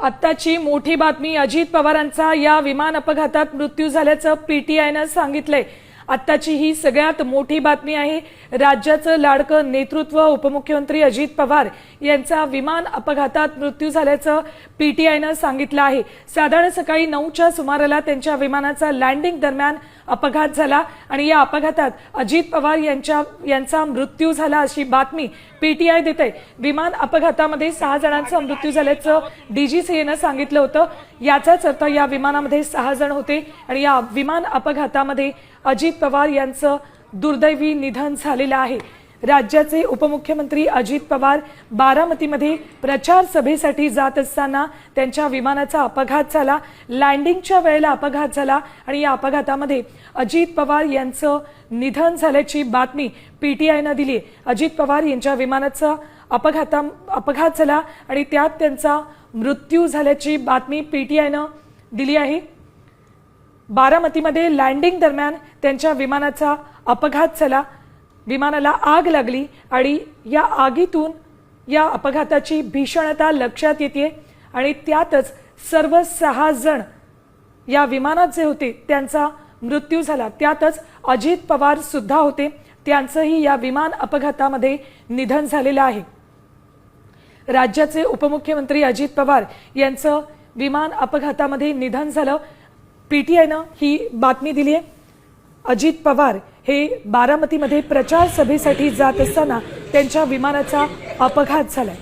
आत्ताची मोठी बातमी, अजित पवारांचा या विमान अपघातात मृत्यू झाल्याचं पीटीआयनं सांगितलंय। आत्ताची ही सगळ्यात मोठी बातमी आहे। राज्याचं लाडकं नेतृत्व उपमुख्यमंत्री अजित पवार यांचा विमान अपघातात मृत्यू झाल्याचं पीटीआयनं सांगितलं आहे। साधारण सकाळी 9च्या सुमाराला त्यांच्या विमानाचा लँडिंग दरम्यान अपघात झाला आणि या अपघातात अजित पवार यांचा मृत्यू झाला अशी बातमी पीटीआय देते। विमान अपघातामध्ये 6 जणांचा मृत्यू झाल्याचं डीजीसीएनं सांगितलं होतं। याचाच अर्थ या विमानामध्ये 6 जण होते आणि या विमान अपघातामध्ये अजित पवार यांचं दुर्दैवी निधन झालेलं आहे। राज्याचे उपमुख्यमंत्री अजित पवार बारामतीमध्ये प्रचार सभेसाठी जात असताना त्यांच्या विमानाचा अपघात झाला। लँडिंगच्या वेळेला अपघात झाला आणि या अपघातामध्ये अजित पवार यांचं निधन झाल्याची बातमी पीटीआयनं दिली। अजित पवार यांच्या विमानाचा अपघात झाला आणि त्यात त्यांचा मृत्यू झाल्याची बातमी पीटीआयनं दिली आहे। बारामतीमध्ये लँडिंग दरम्यान त्यांच्या विमानाचा अपघात झाला, विमानाला आग लागली आणि या आगीतून या अपघाताची भीषणता लक्षात येते आणि त्यातच सर्व 6 जण या विमानात जे होते त्यांचा मृत्यू झाला। त्यातच अजित पवार सुद्धा होते, त्यांचंही या विमान अपघातामध्ये निधन झालेलं आहे। राज्याचे उपमुख्यमंत्री अजित पवार यांचं विमान अपघातामध्ये निधन झालं। पीटीआयनं ही बातमी दिली आहे। अजित पवार हे बारामतीमध्ये प्रचार सभेसाठी जात असताना त्यांच्या विमानाचा अपघात झालाय।